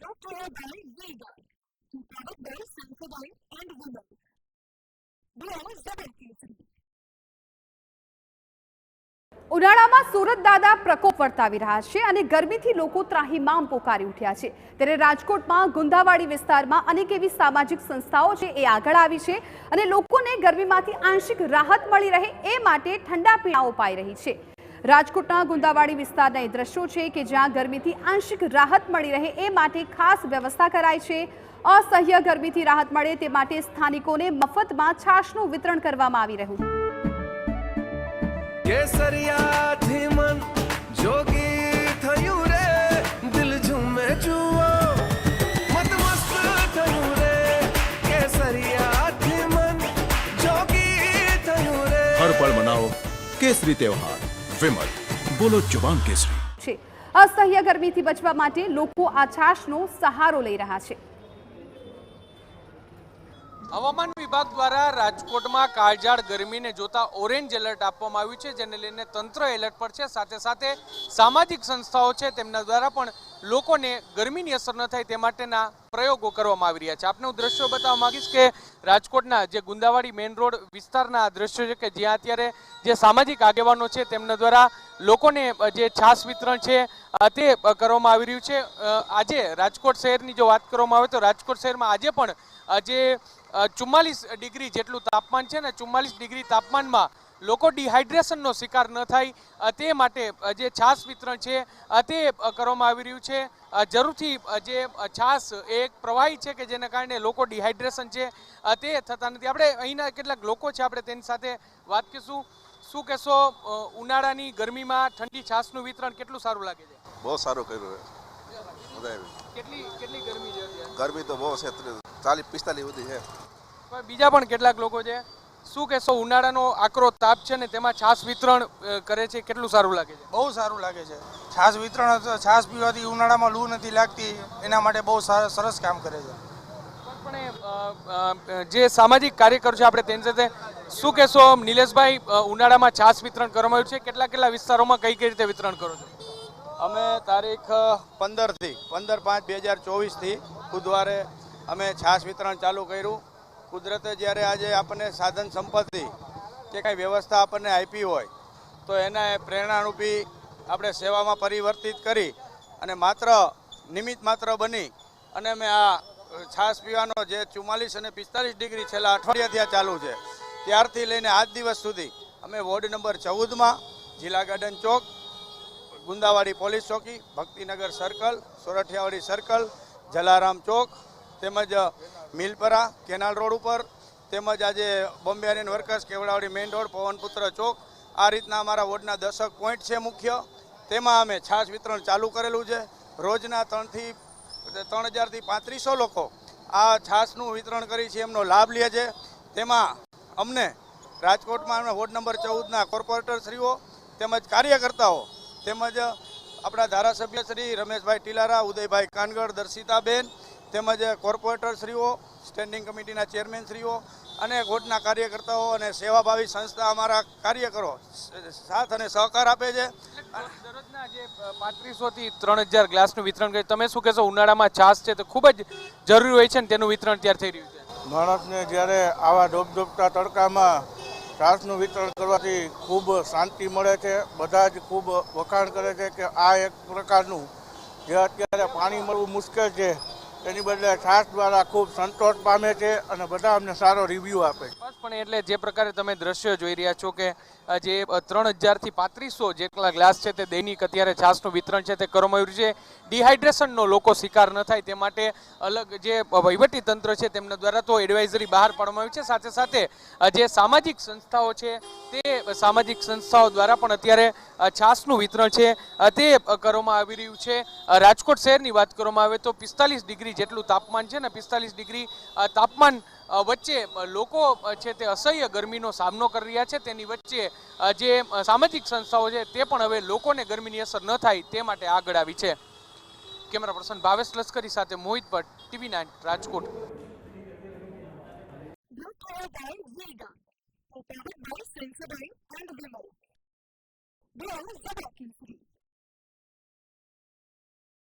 brought to you by Vega, powered by Sankobai and Women. Bravo Zabakiri. ઉનાળામાં સુરત દાદા પ્રકોપ વર્તાવી રહ્યા છે અને ગરમીથી લોકો ત્રાહિમામ પોકારી ઉઠ્યા છે। ત્યારે રાજકોટમાં ગુંદાવાડી વિસ્તારમાં અનેક એવી સામાજિક સંસ્થાઓ છે એ આગળ આવી છે અને લોકોને ગરમીમાંથી આંશિક રાહત મળી રહે એ માટે ઠંડા પીણાઓ પાઈ રહી છે। રાજકોટના ગુંદાવાડી વિસ્તારના એ દ્રશ્યો છે કે જ્યાં ગરમીથી આંશિક રાહત મળી રહે એ માટે ખાસ વ્યવસ્થા કરાઈ છે। અસહ્ય ગરમીથી રાહત મળે તે માટે સ્થાનિકોને મફતમાં છાશનું વિતરણ કરવામાં આવી રહ્યું છે। केसरिया थी मन जोगी थयूं रे दिल झूमे जुओ मत मस्त थयूं रे केसरिया थी मन जोगी थयूं रे हर पल मनाओ केसरी त्योहार विमल बोलो जुबान केसरी। અસહ્ય ગરમીથી બચવા માટે લોકો આ છાશનો સહારો લઈ રહ્યા છે। હવામાન વિભાગ દ્વારા રાજકોટમાં કાળઝાળ ગરમીને જોતા ઓરેન્જ એલર્ટ આપવામાં આવ્યું છે, જેને લઈને તંત્ર એલર્ટ પર છે। સાથે સાથે સામાજિક સંસ્થાઓ છે તેમના દ્વારા પણ લોકોને ગરમીની અસર ન થાય તે માટેના પ્રયોગો કરવામાં આવી રહ્યા છે। આપને હું દ્રશ્યો બતાવવા માંગીશ કે રાજકોટના જે ગુંદાવાડી મેઇન રોડ વિસ્તારના દ્રશ્યો છે કે જ્યાં અત્યારે જે સામાજિક આગેવાનો છે તેમના દ્વારા લોકોને જે છાશ વિતરણ છે તે કરવામાં આવી રહ્યું છે। આજે રાજકોટ શહેરની જો વાત કરવામાં આવે તો રાજકોટ શહેરમાં આજે પણ જે 44 ડિગ્રી જેટલું તાપમાન છે ને 44 ડિગ્રી તાપમાનમાં લોકો ડિહાઇડ્રેશનનો શિકાર ન થાય તે માટે જે છાશ વિતરણ છે તે કરવામાં આવી રહ્યું છે। જરૂરથી જે છાશ એક પ્રવાહી છે કે જેના કારણે લોકો ડિહાઇડ્રેશન છે તે થતા નથી। આપણે અહીંના કેટલાક લોકો છે આપણે તેની સાથે વાત કરીશું। શું કહેશો, ઉનાળાની ગરમીમાં ઠંડી છાશનું વિતરણ કેટલું સારું લાગે છે? બહુ સારું કર્યું છે। કેટલી ગરમી છે? ગરમી તો બહુ છે, 40-45 સુધી છે। બીજા પણ કેટલાક લોકો છે, શું કહેશો, ઉનાળાનો આકરો તાપ છે ને તેમાં છાશ વિતરણ કરે છે, કેટલું સારું લાગે છે? બહુ સારું લાગે છે। છાશ વિતરણ, છાશ પીવાથી ઉનાળામાં લૂ નથી લાગતી, એના માટે બહુ સરસ કામ કરે છે। પણ જે સામાજિક કાર્યકર છે આપણે તેની સાથે શું કહેશો નિલેશભાઈ, ઉનાળામાં છાશ વિતરણ કરવામાં આવ્યું છે, કેટલા વિસ્તારોમાં કઈ રીતે વિતરણ કરો છો? અમે તારીખ 15/5/2024 બુધવારે અમે છાશ વિતરણ ચાલુ કર્યું। કુદરતે જ્યારે આજે આપણને સાધન સંપત્તિ કે કાંઈ વ્યવસ્થા આપણને આપી હોય તો એને પ્રેરણારૂપી આપણે સેવામાં પરિવર્તિત કરી અને નિમિત્ત માત્ર બની અને અમે આ છાશ પીવાનો જે 44 અને 45 ડિગ્રી છેલ્લા અઠવાડિયાથી આ ચાલુ છે ત્યારથી લઈને આજ દિવસ સુધી અમે વોર્ડ નંબર 14માં જિલ્લા ગાર્ડન ચોક, ગુંદાવાડી પોલીસ ચોકી, ભક્તિનગર સર્કલ, સોરઠિયાવાડી સર્કલ, જલારામ ચોક તેમજ મિલપરા કેનાલ રોડ ઉપર તેમજ આજે Bombay iron workers Kevdavadi main road, Pavanputra ચોક, આ રીતના અમારા વોર્ડના 10 પોઈન્ટ છે મુખ્ય। તેમાં અમે છાશ વિતરણ ચાલુ કરેલું છે। રોજના 3000થી 3500 લોકો આ છાશનું વિતરણ કરી છે એમનો લાભ લે છે। તેમાં અમને રાજકોટમાં વોર્ડ નંબર 14ના કોર્પોરેટરશ્રીઓ તેમજ કાર્યકર્તાઓ તેમજ આપણા ધારાસભ્ય શ્રી રમેશભાઈ ટીલારા, ઉદયભાઈ કાનગડ, દર્શિતાબેન તેમજ કોર્પોરેટરશ્રીઓ, સ્ટેન્ડિંગ કમિટીના ચેરમેનશ્રીઓ અને વોર્ડના કાર્યકર્તાઓ અને સેવાભાવી સંસ્થા અમારા કાર્યકરો સાથ અને સહકાર આપે છે। દરરોજના જે 3500 થી 3000 ગ્લાસનું વિતરણ કરે, તમે શું કહેશો, ઉનાળામાં છાશ છે તો ખૂબ જ જરૂરી હોય છે ને તેનું વિતરણ ત્યારે થઈ રહ્યું છે? માણસને જ્યારે આવા ધોપધોપતા તડકામાં છાશનું વિતરણ કરવાથી ખૂબ શાંતિ મળે છે। બધા જ ખૂબ વખાણ કરે છે કે આ એક પ્રકારનું જે અત્યારે પાણી મળવું મુશ્કેલ છે એની બદલે છાશ દ્વારા ખૂબ સંતોષ પામે છે અને બધા અમને સારો રિવ્યૂ આપે છે। પણ એટલે જે પ્રકારે તમે દ્રશ્યો જોઈ રહ્યા છો કે જે 3000 થી 3500 જેટલા ગ્લાસ છે તે દૈનિક અત્યારે છાશનું વિતરણ છે તે કરવામાં આવ્યું છે। ડિહાઇડ્રેશનનો લોકો શિકાર ન થાય તે માટે અલગ જે વહીવટી તંત્ર છે તેમના દ્વારા તો એડવાઇઝરી બહાર પાડવામાં આવી છે। સાથે સાથે જે સામાજિક સંસ્થાઓ છે તે સામાજિક સંસ્થાઓ દ્વારા પણ અત્યારે છાશનું વિતરણ છે તે કરવામાં આવી રહ્યું છે। રાજકોટ શહેરની વાત કરવામાં આવે તો 45 ડિગ્રી જેટલું તાપમાન છે ને 45 ડિગ્રી તાપમાન વચ્ચે લોકો છે તે અસહ્ય ગરમીનો સામનો કરી રહ્યા છે। તેની વચ્ચે જે સામાજિક સંસ્થાઓ છે તે પણ હવે લોકોને ગરમીની અસર ન થાય તે માટે આગળ આવી છે। કેમેરા પર્સન ભાવેશ લશ્કરી સાથે મોહિત Bhatt, TV9 Rajkot. powered by Sankobai and Women. Bravo Zabakiri.